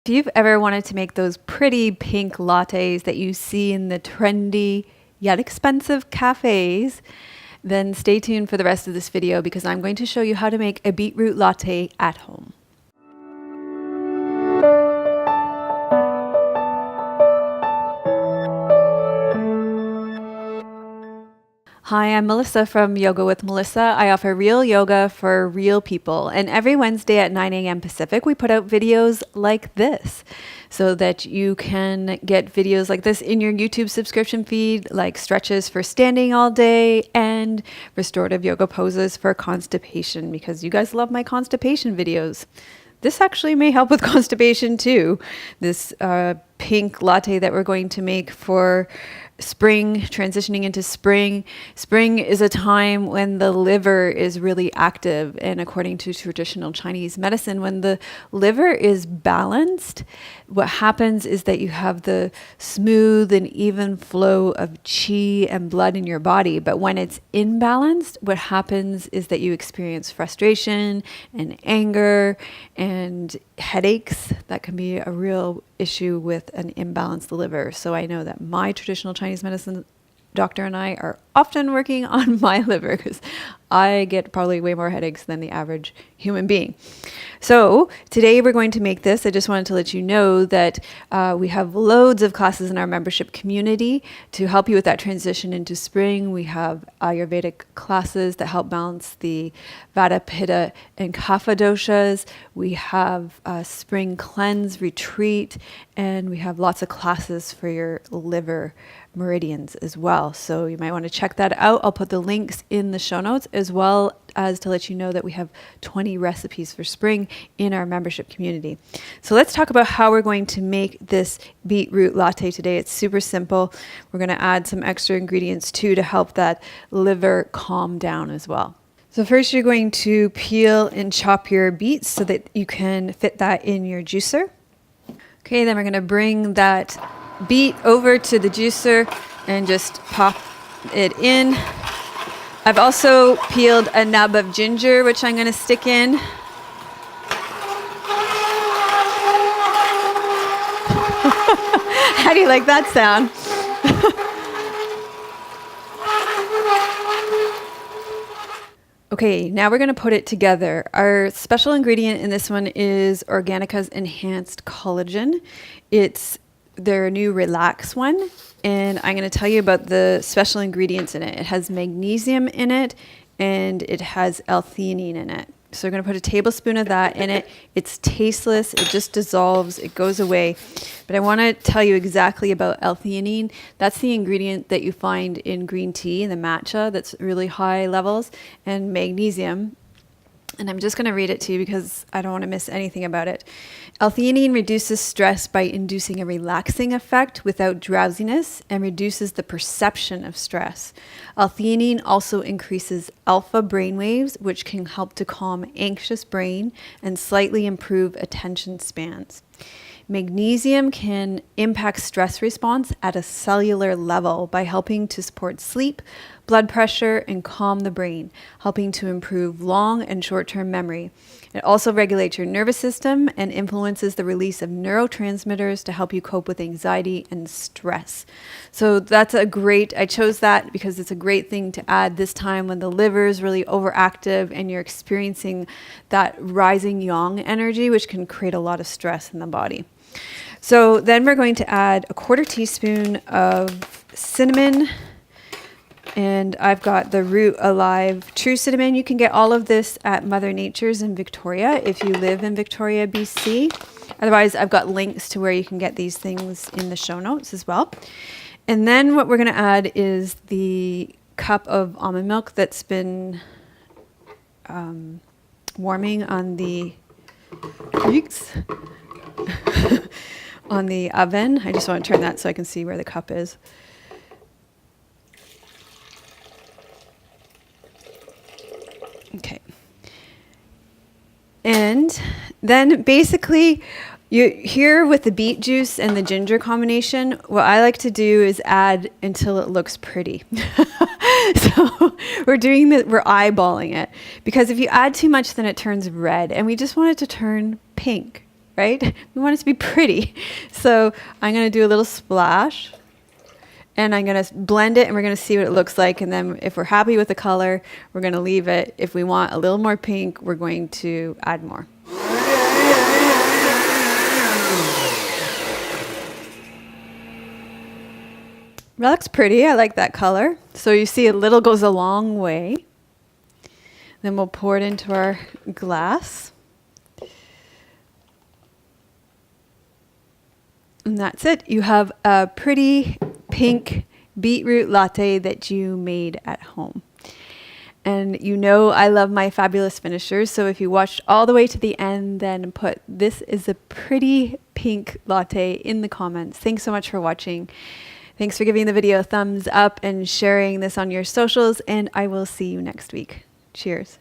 If you've ever wanted to make those pretty pink lattes that you see in the trendy yet expensive cafes, then stay tuned for the rest of this video because I'm going to show you how to make a beetroot latte at home. Hi, I'm Melissa from Yoga with Melissa. I offer real yoga for real people. And every Wednesday at 9 a.m. Pacific, we put out videos like this so that you can get videos like this in your YouTube subscription feed, like stretches for standing all day and restorative yoga poses for constipation, because you guys love my constipation videos. This actually may help with constipation too. This pink latte that we're going to make for spring, transitioning into spring. Spring is a time when the liver is really active. And according to traditional Chinese medicine, when the liver is balanced, what happens is that you have the smooth and even flow of qi and blood in your body. But when it's imbalanced, what happens is that you experience frustration and anger and headaches. That can be a real issue with an imbalanced liver. So I know that my traditional Chinese medicine doctor and I are often working on my liver because I get probably way more headaches than the average human being. So today we're going to make this. I just wanted to let you know that we have loads of classes in our membership community to help you with that transition into spring. We have Ayurvedic classes that help balance the Vata, Pitta, and Kapha doshas. We have a spring cleanse retreat, and we have lots of classes for your liver meridians as well. So you might want to check that out. I'll put the links in the show notes, as well as to let you know that we have 20 recipes for spring in our membership community. So let's talk about how we're going to make this beetroot latte today. It's super simple. We're going to add some extra ingredients too to help that liver calm down as well. So first you're going to peel and chop your beets so that you can fit that in your juicer. Okay, then we're going to bring that beet over to the juicer and just pop it in. I've also peeled a nub of ginger, which I'm going to stick in. How do you like that sound? Okay, now we're going to put it together. Our special ingredient in this one is Organica's Enhanced Collagen. It's their new Relax one, and I'm going to tell you about the special ingredients in it. It has magnesium in it, and it has L-theanine in it. So we're going to put a tablespoon of that in it. It's tasteless. It just dissolves. It goes away. But I want to tell you exactly about L-theanine. That's the ingredient that you find in green tea and the matcha that's really high levels, and magnesium. And I'm just going to read it to you because I don't want to miss anything about it. L-theanine reduces stress by inducing a relaxing effect without drowsiness and reduces the perception of stress. L-theanine also increases alpha brainwaves, which can help to calm anxious brain and slightly improve attention spans. Magnesium can impact stress response at a cellular level by helping to support sleep, blood pressure, and calm the brain, helping to improve long and short-term memory. It also regulates your nervous system and influences the release of neurotransmitters to help you cope with anxiety and stress. So that's I chose that because it's a great thing to add this time when the liver is really overactive and you're experiencing that rising yang energy, which can create a lot of stress in the body. So then we're going to add a 1/4 teaspoon of cinnamon, and I've got the Root Alive True Cinnamon. You can get all of this at Mother Nature's in Victoria if you live in Victoria, B.C. Otherwise, I've got links to where you can get these things in the show notes as well. And then what we're going to add is the cup of almond milk that's been warming on the on the oven. I just want to turn that so I can see where the cup is. Okay. And then basically here with the beet juice and the ginger combination, what I like to do is add until it looks pretty. So we're eyeballing it, because if you add too much, then it turns red, and we just want it to turn pink, right? We want it to be pretty. So I'm going to do a little splash. And I'm going to blend it, and we're going to see what it looks like. And then if we're happy with the color, we're going to leave it. If we want a little more pink, we're going to add more. That looks pretty. I like that color. So you see a little goes a long way. Then we'll pour it into our glass. And that's it. You have a pretty pink beetroot latte that you made at home. And you know I love my fabulous finishers, so if you watched all the way to the end, then put "this is a pretty pink latte" in the comments. Thanks so much for watching. Thanks for giving the video a thumbs up and sharing this on your socials, and I will see you next week. Cheers.